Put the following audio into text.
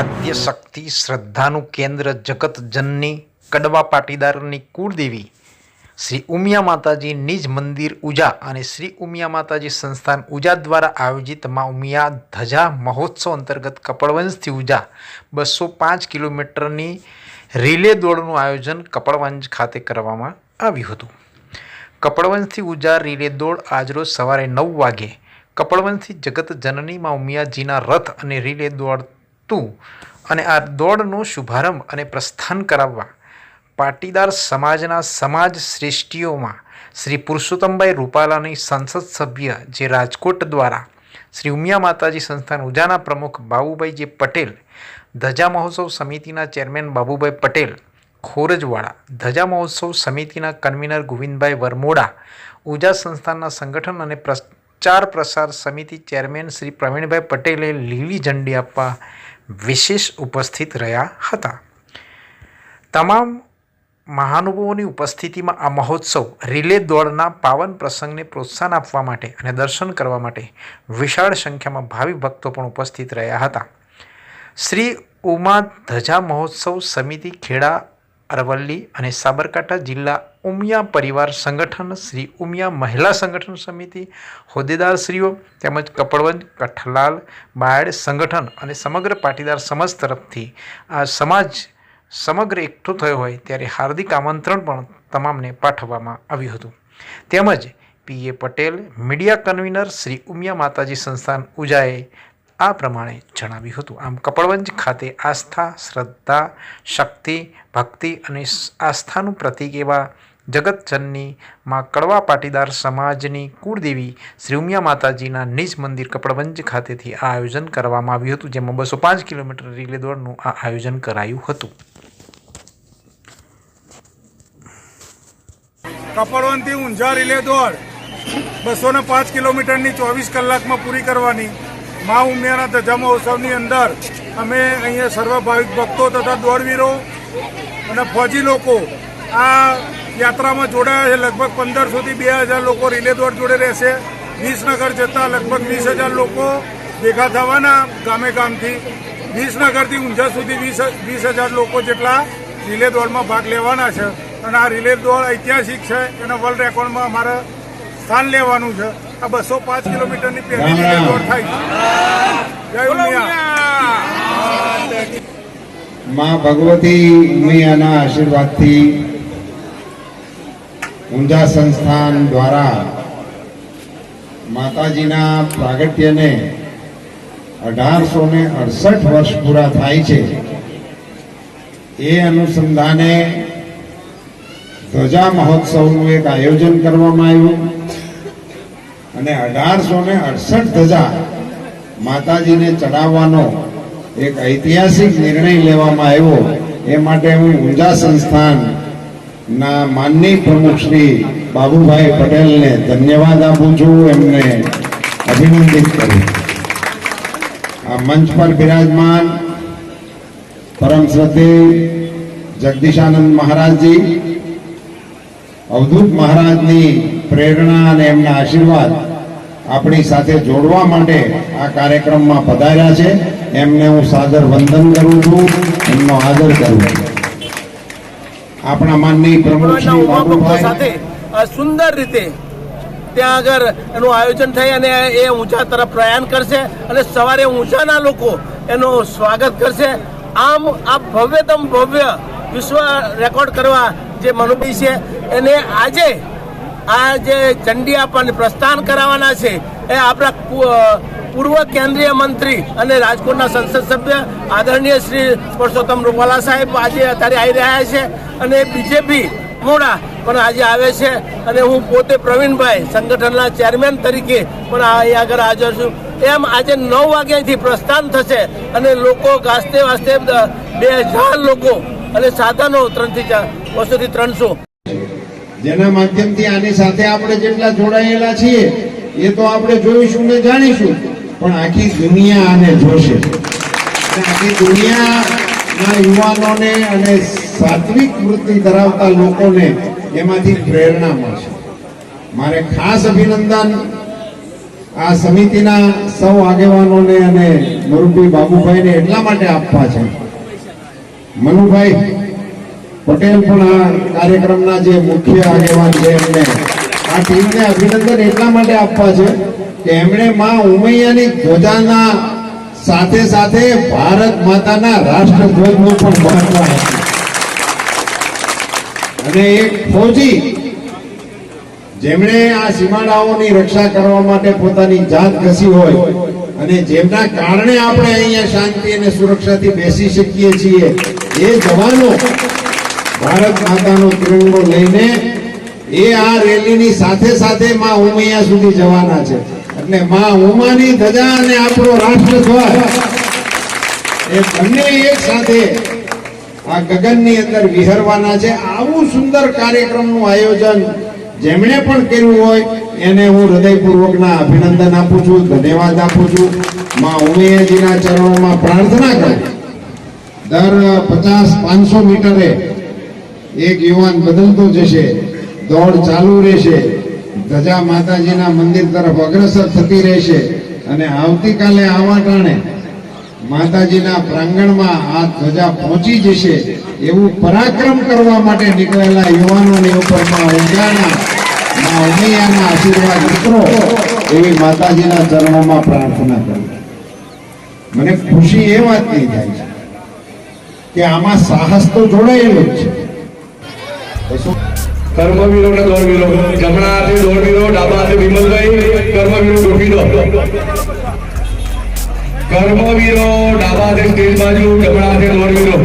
આદ્ય શક્તિ શ્રદ્ધાનું કેન્દ્ર જગત જનની કડવા પાટીદારની કુળદેવી શ્રી ઉમિયા માતાજી નિજ મંદિર ઉજા અને શ્રી ઉમિયા માતાજી સંસ્થાન ઉજા દ્વારા આયોજિત મા ઉમિયા ધજા મહોત્સવ અંતર્ગત કપડવંજથી ઉજા 205 કિલોમીટરની રિલે દોડનું આયોજન કપડવંજ ખાતે કરવામાં આવ્યું હતું। કપડવંજથી ઉજા રિલે દોડ આજરોજ સવારે 9 વાગે કપડવંજથી જગત જનની મા ઉમિયાજીના રથ અને રિલે દોડતું અને આ દોડનો શુભારંભ અને પ્રસ્થાન કરાવવા પાટીદાર સમાજના સમાજ શ્રેષ્ઠીઓમાં શ્રી પુરુષોત્તમભાઈ રૂપાલાની સંસદ સભ્ય જે રાજકોટ દ્વારા શ્રી ઉમિયા માતાજી સંસ્થાન ઉજાના પ્રમુખ બાબુભાઈ પટેલ, ધજા મહોત્સવ સમિતિના ચેરમેન બાબુભાઈ પટેલ ખોરજવાડા, ધજા મહોત્સવ સમિતિના કન્વીનર ગોવિંદભાઈ વરમોડા, ઉજા સંસ્થાનના સંગઠન અને પ્રચાર પ્રસાર સમિતિ ચેરમેન શ્રી પ્રવીણભાઈ પટેલે લીલી ઝંડી આપવા વિશેષ ઉપસ્થિત રહ્યા હતા। તમામ મહાનુભાવોની ઉપસ્થિતિમાં આ મહોત્સવ રિલે દોડના પાવન પ્રસંગને પ્રોત્સાહન આપવા માટે અને દર્શન કરવા માટે વિશાળ સંખ્યામાં ભાવિ ભક્તો પણ ઉપસ્થિત રહ્યા હતા। શ્રી ઉમા ધજા મહોત્સવ સમિતિ ખેડા, અરવલ્લી અને સાબરકાંઠા જિલ્લા ઉમિયા પરિવાર સંગઠન, શ્રી ઉમિયા મહિલા સંગઠન સમિતિ, હોદ્દેદારશ્રીઓ તેમજ કપડવંજ, કઠલાલ, બાયડ સંગઠન અને સમગ્ર પાટીદાર સમાજ તરફથી આ સમાજ સમગ્ર એકઠું થયો હોય ત્યારે હાર્દિક આમંત્રણ પણ તમામને પાઠવવામાં આવ્યું હતું। તેમજ પીએ પટેલ, મીડિયા કન્વીનર શ્રી ઉમિયા માતાજી સંસ્થાન ઉજાએ આ પ્રમાણે જણાવ્યું હતું। આમ કપડવંજ ખાતે આસ્થા, શ્રદ્ધા, શક્તિ, ભક્તિ અને આસ્થાનું પ્રતીક એવા જગતજનની માં કડવા પાટીદાર સમાજની કુળદેવી શ્રી ઉમિયા માતાજીના નિજ મંદિર કપડવંજ ખાતેથી આ આયોજન કરવામાં આવ્યું હતું, જેમાં 205 કિલોમીટર રિલે દોડનું આ આયોજન કરાયું હતું। કપડવંજથી ઊંઝા રિલે દોડ 205 કિલોમીટરની 24 કલાકમાં પૂરી કરવાની મા ઉમિયાના ધજા મહોત્સવની અંદર અમે અહીંયા સર્વ ભાવિક ભક્તો તથા દોડવીરો અને ફોજી લોકો આ યાત્રામાં જોડાયા છે। લગભગ 1500થી 2000 લોકો રિલે દોડ જોડે રહેશે। વિસનગર જતાં લગભગ 20,000 લોકો ભેગા થવાના ગામે ગામથી। વિસનગરથી ઊંઝા સુધી 20,000 લોકો જેટલા રિલે દોડમાં ભાગ લેવાના છે અને આ રિલે દોડ ઐતિહાસિક છે, એના વર્લ્ડ રેકોર્ડમાં અમારે સ્થાન લેવાનું છે। આ 205 કિલોમીટરની પહેલી રિલે દોડ થાય છે। જય ઉમિયા। માં ભગવતી ઉમિયાના આશીર્વાદથી ઊંઝા સંસ્થાન દ્વારા માતાજીના પ્રાગટ્યને 1868 વર્ષ પૂરા થાય છે। એ અનુસંધાને ધજા મહોત્સવનું એક આયોજન કરવામાં આવ્યું અને 1868 ધજા માતાજીને ચડાવવાનો એક ઐતિહાસિક નિર્ણય લેવામાં આવ્યો। એ માટે હું ઊંઝા સંસ્થાનના માનનીય પ્રમુખ શ્રી બાબુભાઈ પટેલને ધન્યવાદ આપું છું, એમને અભિનંદિત કરું। આ મંચ પર બિરાજમાન પરમ શ્રદ્ધેય જગદીશાનંદ મહારાજજી, અવધૂત મહારાજની પ્રેરણા અને એમના આશીર્વાદ આપણી સાથે જોડવા માટે આ કાર્યક્રમમાં પધાર્યા છે। એમને હું સાદર વંદન કરું છું, એમનો આદર કરું છું। આપણા માનનીય પ્રમુખ શ્રી બાબુભાઈ સાથે સુંદર રીતે ત્યાં આગળ એનું આયોજન થઈ અને એ ઊંચા તરફ પ્રયાણ કરશે અને સવારે ઊંચાના લોકો એનું સ્વાગત કરશે। આમ આ ભવ્યતમ ભવ્ય વિશ્વ રેકોર્ડ કરવા જે મનુભાઈ છે એને આજે આ જે ઝંડી આપવાની પ્રસ્થાન કરાવવાના છે એ આપણા પૂર્વ કેન્દ્રીય મંત્રી અને રાજકોટના સંસદ સભ્ય આદરણીય શ્રી પુરુષોત્તમ રૂપાલા સાહેબ આજે અત્યારે આવી રહ્યા છે અને બીજેપી મોડા પણ આજે આવે છે અને હું પોતે પ્રવીણભાઈ સંગઠનના ચેરમેન તરીકે પણ અહીં આગળ હાજર છું। એમ આજે 9 વાગ્યાથી પ્રસ્થાન થશે અને લોકો ગાસ્તે વાસ્તે 2000 લોકો અને સાધનો 200 થી 300 જેના માધ્યમથી આની સાથે આપણે જેટલા જોડાયેલા છીએ એ તો આપણે જોઈશું ને જાણીશું, પણ આખી દુનિયા આને જોશે। આખી દુનિયાના યુવાનોને અને સાત્વિક વૃત્તિ ધરાવતા લોકોને એમાંથી પ્રેરણા મળશે। મારે ખાસ અભિનંદન આ સમિતિના સૌ આગેવાનોને અને મુરબ્બી બાબુભાઈને એટલા માટે આપવા છે. મનુભાઈ પટેલ પણ આ કાર્યક્રમના જે મુખ્ય આગેવાન છે એમને આ ટીમને અભિનંદન એટલા માટે આપવા છે કે એમણે માં ઉમૈયાની ધ્વજાના સાથે સાથે ભારત માતાના રાષ્ટ્રધ્વજનું પણ મહત્વ આપ્યું. અને એક ફૌજી જેમણે આ સીમાડાઓની રક્ષા કરવા માટે પોતાની જાત ઘસી હોય અને જેમના કારણે આપણે અહીંયા શાંતિ અને સુરક્ષાથી બેસી શકીએ છીએ, એ જવાનો ભારત માતાનો ત્રિરંગો લઈને એ આ રેલીની સાથે સાથે માં ઉમૈયા સુધી જવાના છે. એટલે માં ઉમાની ધજા અને આપણો રાષ્ટ્રધ્વજ એ બંને એક સાથે આ ગગનની અંદર વિહરવાના છે. આવું સુંદર કાર્યક્રમનું આયોજન જેમણે પણ કર્યું હોય એને હું હૃદયપૂર્વકના અભિનંદન આપું છું, ધન્યવાદ આપું છું. માં ઉમૈયાજીના ચરણોમાં પ્રાર્થના કરું દર 50-500 મીટરે એક યુવાન બદલતો જશે, દોડ ચાલુ રહેશે, ધજા માતાજીના મંદિર તરફ અગ્રસર થતી રહેશે અને આવતીકાલે આવા ટાણે માતાજીના પ્રાંગણમાં આ ધ્વજા પહોંચી જશે એવું પરાક્રમ કરવા માટે નીકળેલા યુવાનોની ઉપર માં ઉમૈયાના આશીર્વાદ ઉતરો એવી માતાજીના ચરણોમાં પ્રાર્થના કરું. મને ખુશી એ વાતની થાય છે કે આમાં સાહસ તો જોડાયેલું જ છે. કર્મવીરો ને દોડવીરો, જમણા હાથે દોડવીરો, ડાબા હાથે વિમલભાઈ, કર્મવીરો ગોઠવી દો. કર્મવીરો ડાબા હાથે સ્ટેજ બાજુ, જમણા હાથે દોડવીરો.